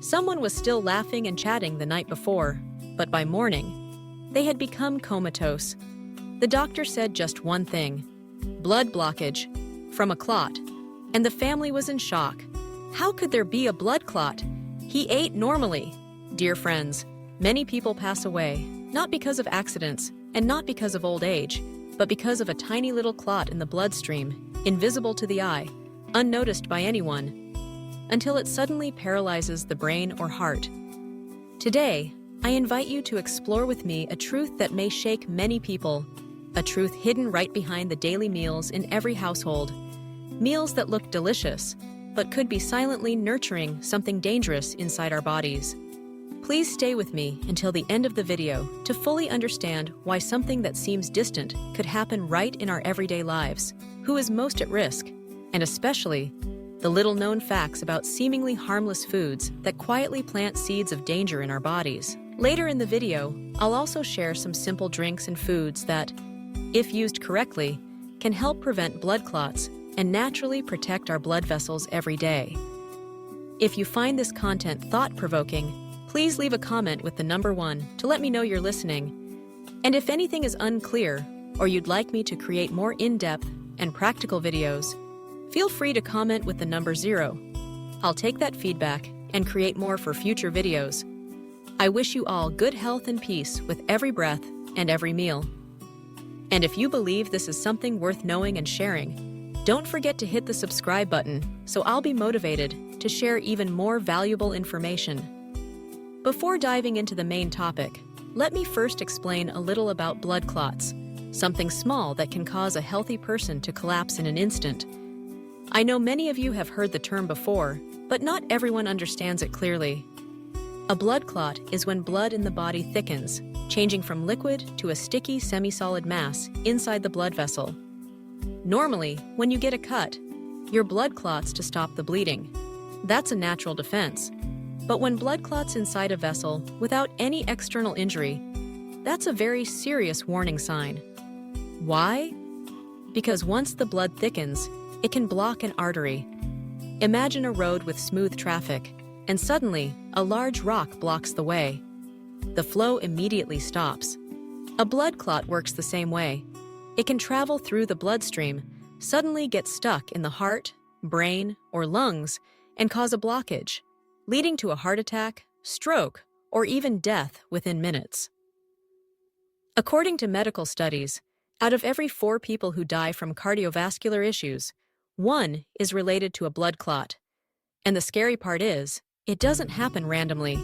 Someone was still laughing and chatting the night before, but by morning, they had become comatose. The doctor said just one thing: blood blockage from a clot, and the family was in shock. How could there be a blood clot? He ate normally. Dear friends, many people pass away, not because of accidents and not because of old age, but because of a tiny little clot in the bloodstream, invisible to the eye, unnoticed by anyone, until it suddenly paralyzes the brain or heart. Today, I invite you to explore with me a truth that may shake many people, a truth hidden right behind the daily meals in every household. Meals that look delicious, but could be silently nurturing something dangerous inside our bodies. Please stay with me until the end of the video to fully understand why something that seems distant could happen right in our everyday lives, who is most at risk, and especially the little-known facts about seemingly harmless foods that quietly plant seeds of danger in our bodies. Later in the video, I'll also share some simple drinks and foods that, if used correctly, can help prevent blood clots and naturally protect our blood vessels every day. If you find this content thought-provoking, please leave a comment with the number 1 to let me know you're listening. And if anything is unclear, or you'd like me to create more in-depth and practical videos, feel free to comment with the number 0. I'll take that feedback and create more for future videos. I wish you all good health and peace with every breath and every meal. And if you believe this is something worth knowing and sharing, don't forget to hit the subscribe button so I'll be motivated to share even more valuable information. Before diving into the main topic, let me first explain a little about blood clots, something small that can cause a healthy person to collapse in an instant. I know many of you have heard the term before, but not everyone understands it clearly. A blood clot is when blood in the body thickens, changing from liquid to a sticky semi-solid mass inside the blood vessel. Normally, when you get a cut, your blood clots to stop the bleeding. That's a natural defense. But when blood clots inside a vessel without any external injury, that's a very serious warning sign. Why? Because once the blood thickens, it can block an artery. Imagine a road with smooth traffic, and suddenly, a large rock blocks the way. The flow immediately stops. A blood clot works the same way. It can travel through the bloodstream, suddenly get stuck in the heart, brain, or lungs, and cause a blockage, leading to a heart attack, stroke, or even death within minutes. According to medical studies, out of every 4 people who die from cardiovascular issues, 1 is related to a blood clot. And the scary part is, it doesn't happen randomly.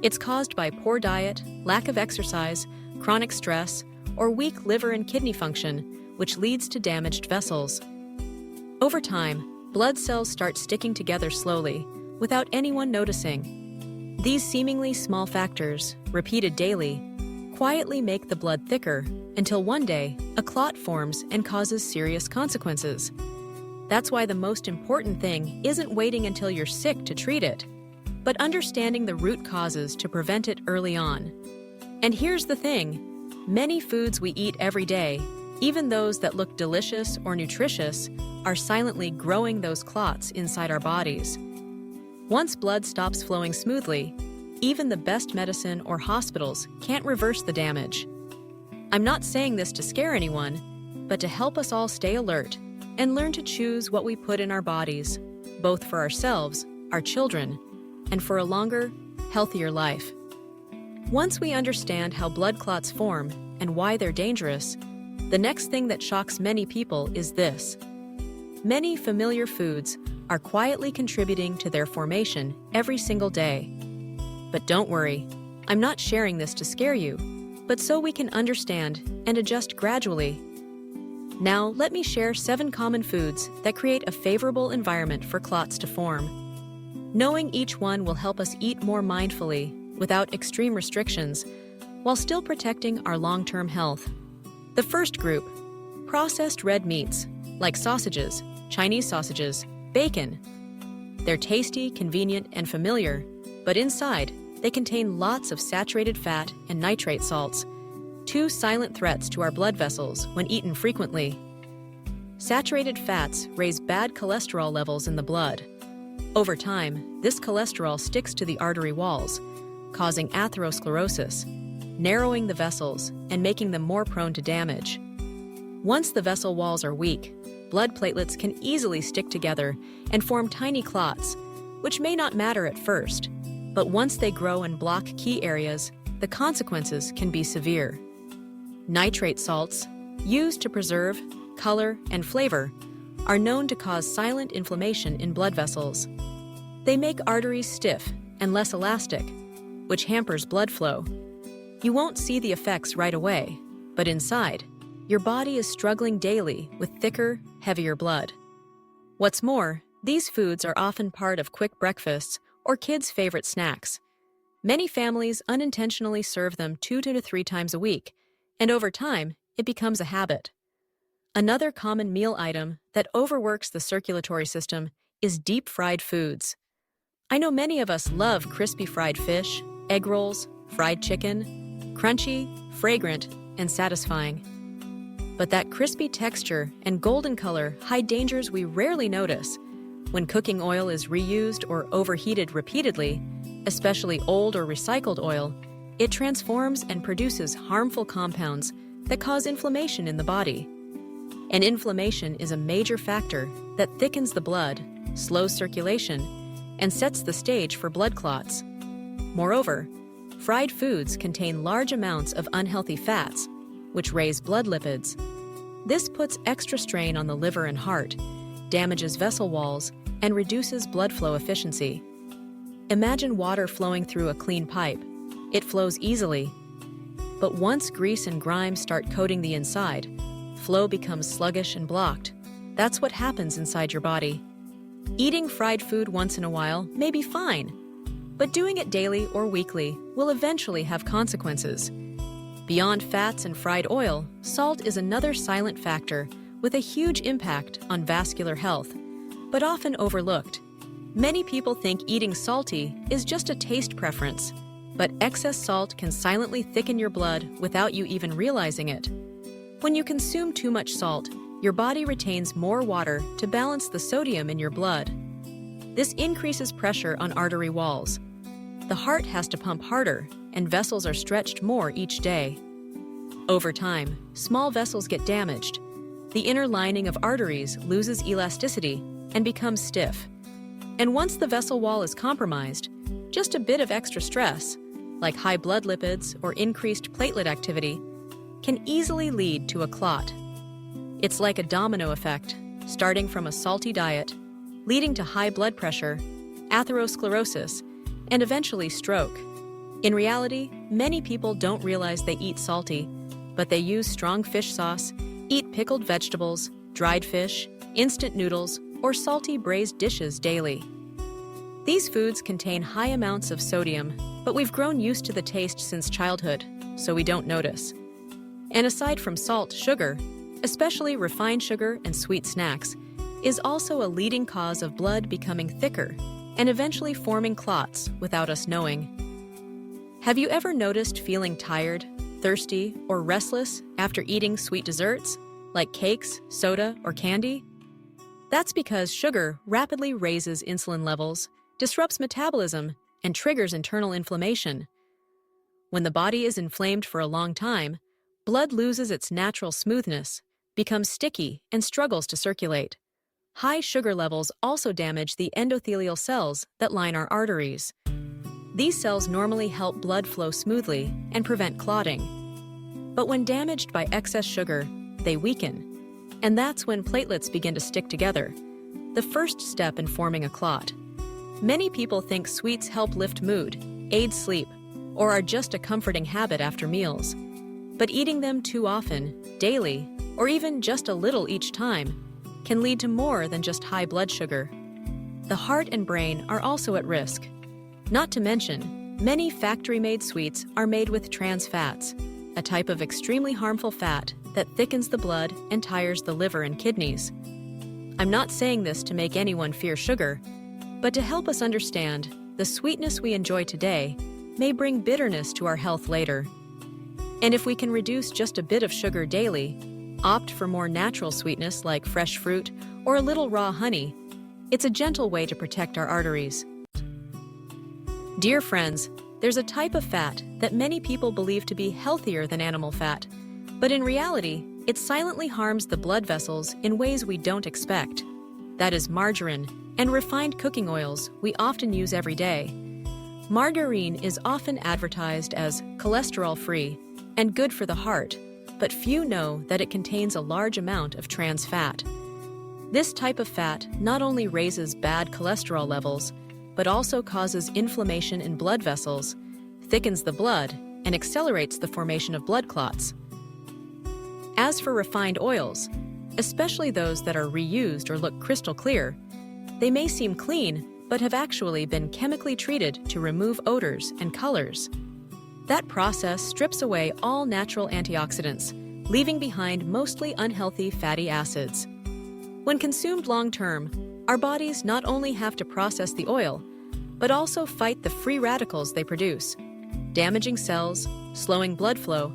It's caused by poor diet, lack of exercise, chronic stress, or weak liver and kidney function, which leads to damaged vessels. Over time, blood cells start sticking together slowly, without anyone noticing. These seemingly small factors, repeated daily, quietly make the blood thicker until one day a clot forms and causes serious consequences. That's why the most important thing isn't waiting until you're sick to treat it, but understanding the root causes to prevent it early on. And here's the thing: many foods we eat every day, even those that look delicious or nutritious, are silently growing those clots inside our bodies. Once blood stops flowing smoothly, even the best medicine or hospitals can't reverse the damage. I'm not saying this to scare anyone, but to help us all stay alert and learn to choose what we put in our bodies, both for ourselves, our children, and for a longer, healthier life. Once we understand how blood clots form and why they're dangerous, the next thing that shocks many people is this: many familiar foods are quietly contributing to their formation every single day. But don't worry, I'm not sharing this to scare you, but so we can understand and adjust gradually. Now, let me share 7 common foods that create a favorable environment for clots to form. Knowing each one will help us eat more mindfully, without extreme restrictions, while still protecting our long-term health. The first group: processed red meats, like sausages, Chinese sausages, bacon. They're tasty, convenient, and familiar, but inside, they contain lots of saturated fat and nitrate salts, 2 silent threats to our blood vessels when eaten frequently. Saturated fats raise bad cholesterol levels in the blood. Over time, this cholesterol sticks to the artery walls, causing atherosclerosis, narrowing the vessels and making them more prone to damage. Once the vessel walls are weak, blood platelets can easily stick together and form tiny clots, which may not matter at first, but once they grow and block key areas, the consequences can be severe. Nitrate salts, used to preserve, color, and flavor, are known to cause silent inflammation in blood vessels. They make arteries stiff and less elastic, which hampers blood flow. You won't see the effects right away, but inside, your body is struggling daily with thicker, heavier blood. What's more, these foods are often part of quick breakfasts or kids' favorite snacks. Many families unintentionally serve them 2 to 3 times a week, and over time, it becomes a habit. Another common meal item that overworks the circulatory system is deep-fried foods. I know many of us love crispy fried fish, egg rolls, fried chicken, crunchy, fragrant, and satisfying. But that crispy texture and golden color hide dangers we rarely notice. When cooking oil is reused or overheated repeatedly, especially old or recycled oil, it transforms and produces harmful compounds that cause inflammation in the body. And inflammation is a major factor that thickens the blood, slows circulation, and sets the stage for blood clots. Moreover, fried foods contain large amounts of unhealthy fats, which raise blood lipids. This puts extra strain on the liver and heart, damages vessel walls, and reduces blood flow efficiency. Imagine water flowing through a clean pipe. It flows easily. But once grease and grime start coating the inside, flow becomes sluggish and blocked. That's what happens inside your body. Eating fried food once in a while may be fine, but doing it daily or weekly will eventually have consequences. Beyond fats and fried oil, salt is another silent factor with a huge impact on vascular health, but often overlooked. Many people think eating salty is just a taste preference, but excess salt can silently thicken your blood without you even realizing it. When you consume too much salt, your body retains more water to balance the sodium in your blood. This increases pressure on artery walls. The heart has to pump harder, and vessels are stretched more each day. Over time, small vessels get damaged. The inner lining of arteries loses elasticity and becomes stiff. And once the vessel wall is compromised, just a bit of extra stress, like high blood lipids or increased platelet activity, can easily lead to a clot. It's like a domino effect, starting from a salty diet, leading to high blood pressure, atherosclerosis, and eventually stroke. In reality, many people don't realize they eat salty, but they use strong fish sauce, eat pickled vegetables, dried fish, instant noodles, or salty braised dishes daily. These foods contain high amounts of sodium, but we've grown used to the taste since childhood, so we don't notice. And aside from salt, sugar, especially refined sugar and sweet snacks, is also a leading cause of blood becoming thicker and eventually forming clots without us knowing. Have you ever noticed feeling tired, thirsty, or restless after eating sweet desserts, like cakes, soda, or candy? That's because sugar rapidly raises insulin levels, disrupts metabolism, and triggers internal inflammation. When the body is inflamed for a long time, blood loses its natural smoothness, becomes sticky, and struggles to circulate. High sugar levels also damage the endothelial cells that line our arteries. These cells normally help blood flow smoothly and prevent clotting. But when damaged by excess sugar, they weaken. And that's when platelets begin to stick together, the first step in forming a clot. Many people think sweets help lift mood, aid sleep, or are just a comforting habit after meals. But eating them too often, daily, or even just a little each time, can lead to more than just high blood sugar. The heart and brain are also at risk. Not to mention, many factory-made sweets are made with trans fats, a type of extremely harmful fat that thickens the blood and tires the liver and kidneys. I'm not saying this to make anyone fear sugar, but to help us understand the sweetness we enjoy today may bring bitterness to our health later. And if we can reduce just a bit of sugar daily, opt for more natural sweetness like fresh fruit or a little raw honey, It's a gentle way to protect our arteries. Dear friends, there's a type of fat that many people believe to be healthier than animal fat, but in reality, it silently harms the blood vessels in ways we don't expect. That is margarine and refined cooking oils we often use every day. Margarine is often advertised as cholesterol-free and good for the heart, but few know that it contains a large amount of trans fat. This type of fat not only raises bad cholesterol levels, but also causes inflammation in blood vessels, thickens the blood, and accelerates the formation of blood clots. As for refined oils, especially those that are reused or look crystal clear, they may seem clean, but have actually been chemically treated to remove odors and colors. That process strips away all natural antioxidants, leaving behind mostly unhealthy fatty acids. When consumed long-term, our bodies not only have to process the oil, but also fight the free radicals they produce, damaging cells, slowing blood flow,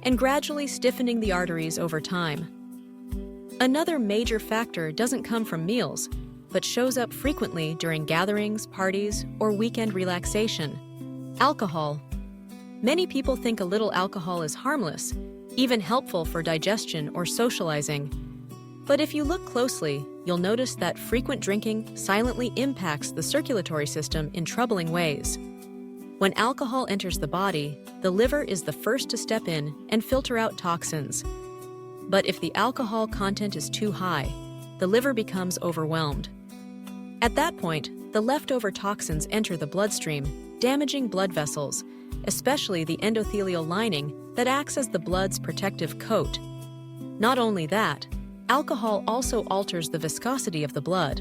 and gradually stiffening the arteries over time. Another major factor doesn't come from meals, but shows up frequently during gatherings, parties, or weekend relaxation: alcohol. Many people think a little alcohol is harmless, even helpful for digestion or socializing. But if you look closely, you'll notice that frequent drinking silently impacts the circulatory system in troubling ways. When alcohol enters the body, the liver is the first to step in and filter out toxins. But if the alcohol content is too high, the liver becomes overwhelmed. At that point, the leftover toxins enter the bloodstream, damaging blood vessels, especially the endothelial lining that acts as the blood's protective coat. Not only that, alcohol also alters the viscosity of the blood.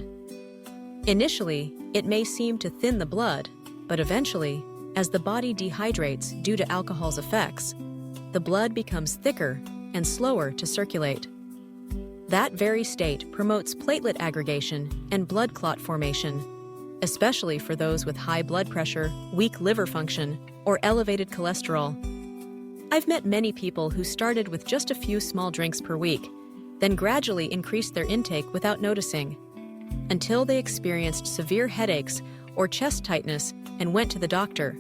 Initially, it may seem to thin the blood, but eventually, as the body dehydrates due to alcohol's effects, the blood becomes thicker and slower to circulate. That very state promotes platelet aggregation and blood clot formation, especially for those with high blood pressure, weak liver function, or elevated cholesterol. I've met many people who started with just a few small drinks per week, then gradually increased their intake without noticing, until they experienced severe headaches or chest tightness and went to the doctor,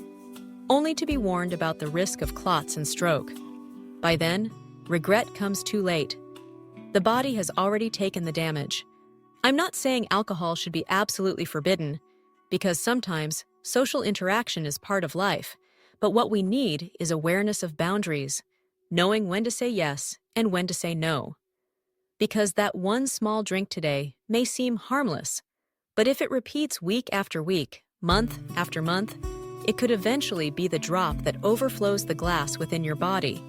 only to be warned about the risk of clots and stroke. By then, regret comes too late. The body has already taken the damage. I'm not saying alcohol should be absolutely forbidden, because sometimes social interaction is part of life, but what we need is awareness of boundaries, knowing when to say yes and when to say no. Because that one small drink today may seem harmless, but if it repeats week after week, month after month, it could eventually be the drop that overflows the glass within your body.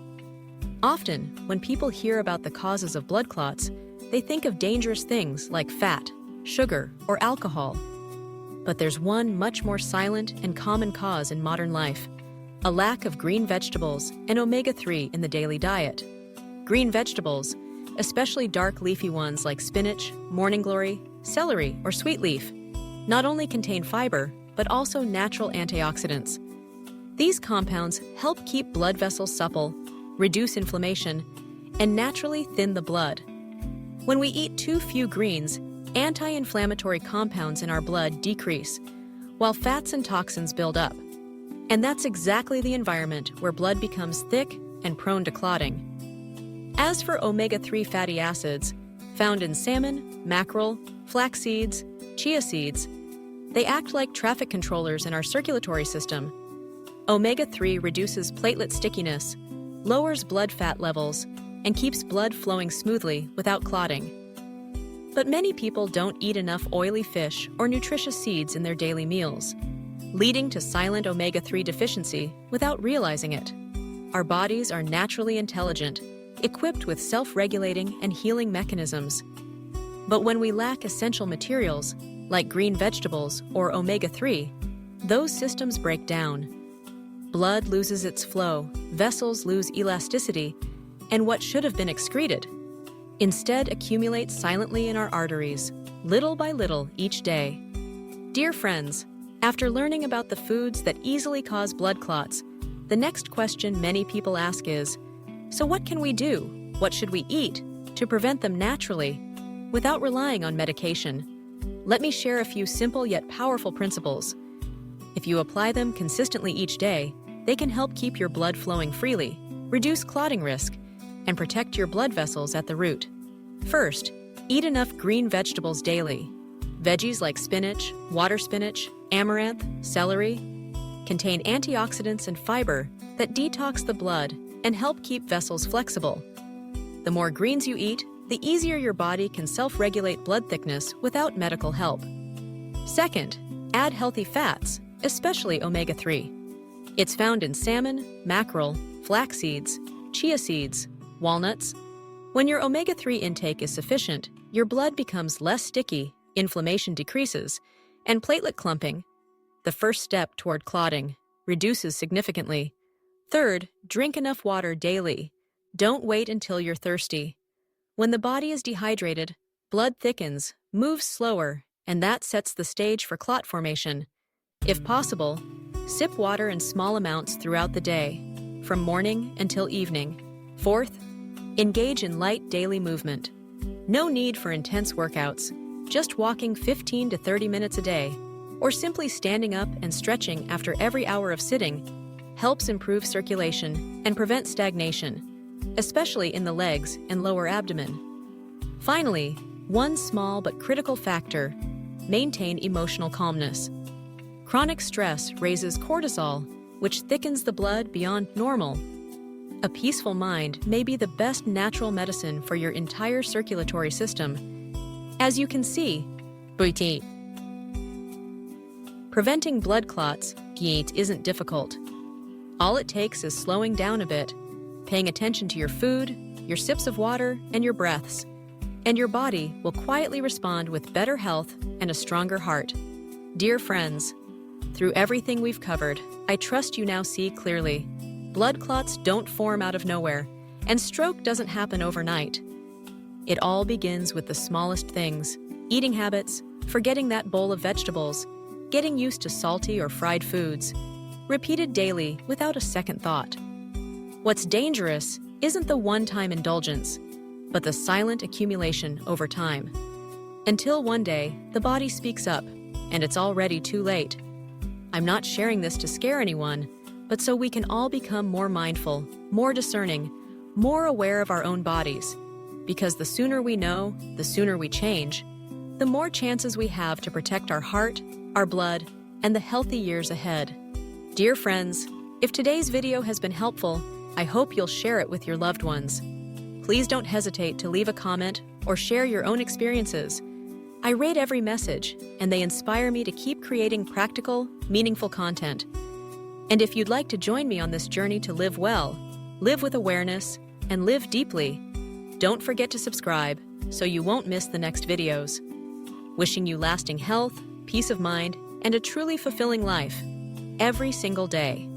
Often, when people hear about the causes of blood clots, they think of dangerous things like fat, sugar, or alcohol. But there's one much more silent and common cause in modern life: a lack of green vegetables and omega-3 in the daily diet. Green vegetables, especially dark leafy ones like spinach, morning glory, celery, or sweet leaf, not only contain fiber, but also natural antioxidants. These compounds help keep blood vessels supple, reduce inflammation, and naturally thin the blood. When we eat too few greens, anti-inflammatory compounds in our blood decrease, while fats and toxins build up. And that's exactly the environment where blood becomes thick and prone to clotting. As for omega-3 fatty acids, found in salmon, mackerel, flax seeds, chia seeds, they act like traffic controllers in our circulatory system. Omega-3 reduces platelet stickiness, lowers blood fat levels, and keeps blood flowing smoothly without clotting. But many people don't eat enough oily fish or nutritious seeds in their daily meals, leading to silent omega-3 deficiency without realizing it. Our bodies are naturally intelligent, equipped with self-regulating and healing mechanisms. But when we lack essential materials, like green vegetables or omega-3, those systems break down. Blood loses its flow, vessels lose elasticity, and what should have been excreted instead accumulates silently in our arteries, little by little each day. Dear friends, after learning about the foods that easily cause blood clots, the next question many people ask is, so what can we do? What should we eat to prevent them naturally, without relying on medication? Let me share a few simple yet powerful principles. If you apply them consistently each day, they can help keep your blood flowing freely, reduce clotting risk, and protect your blood vessels at the root. First, eat enough green vegetables daily. Veggies like spinach, water spinach, amaranth, celery contain antioxidants and fiber that detox the blood and help keep vessels flexible. The more greens you eat, the easier your body can self-regulate blood thickness without medical help. Second, add healthy fats, especially omega-3. It's found in salmon, mackerel, flax seeds, chia seeds, walnuts. When your omega-3 intake is sufficient, your blood becomes less sticky, inflammation decreases, and platelet clumping, the first step toward clotting, reduces significantly. Third, drink enough water daily. Don't wait until you're thirsty. When the body is dehydrated, blood thickens, moves slower, and that sets the stage for clot formation. If possible, sip water in small amounts throughout the day, from morning until evening. Fourth, engage in light daily movement. No need for intense workouts, just walking 15 to 30 minutes a day, or simply standing up and stretching after every hour of sitting, helps improve circulation and prevent stagnation, especially in the legs and lower abdomen. Finally, one small but critical factor: maintain emotional calmness. Chronic stress raises cortisol, which thickens the blood beyond normal. A peaceful mind may be the best natural medicine for your entire circulatory system. As you can see, preventing blood clots isn't difficult. All it takes is slowing down a bit, paying attention to your food, your sips of water, and your breaths, and your body will quietly respond with better health and a stronger heart. Dear friends, through everything we've covered, I trust you now see clearly. Blood clots don't form out of nowhere, and stroke doesn't happen overnight. It all begins with the smallest things: eating habits, forgetting that bowl of vegetables, getting used to salty or fried foods, repeated daily without a second thought. What's dangerous isn't the one-time indulgence, but the silent accumulation over time. Until one day, the body speaks up, and it's already too late. I'm not sharing this to scare anyone, but so we can all become more mindful, more discerning, more aware of our own bodies. Because the sooner we know, the sooner we change, the more chances we have to protect our heart, our blood, and the healthy years ahead. Dear friends, if today's video has been helpful, I hope you'll share it with your loved ones. Please don't hesitate to leave a comment or share your own experiences. I read every message, and they inspire me to keep creating practical, meaningful content. And if you'd like to join me on this journey to live well, live with awareness, and live deeply, don't forget to subscribe so you won't miss the next videos. Wishing you lasting health, peace of mind, and a truly fulfilling life every single day.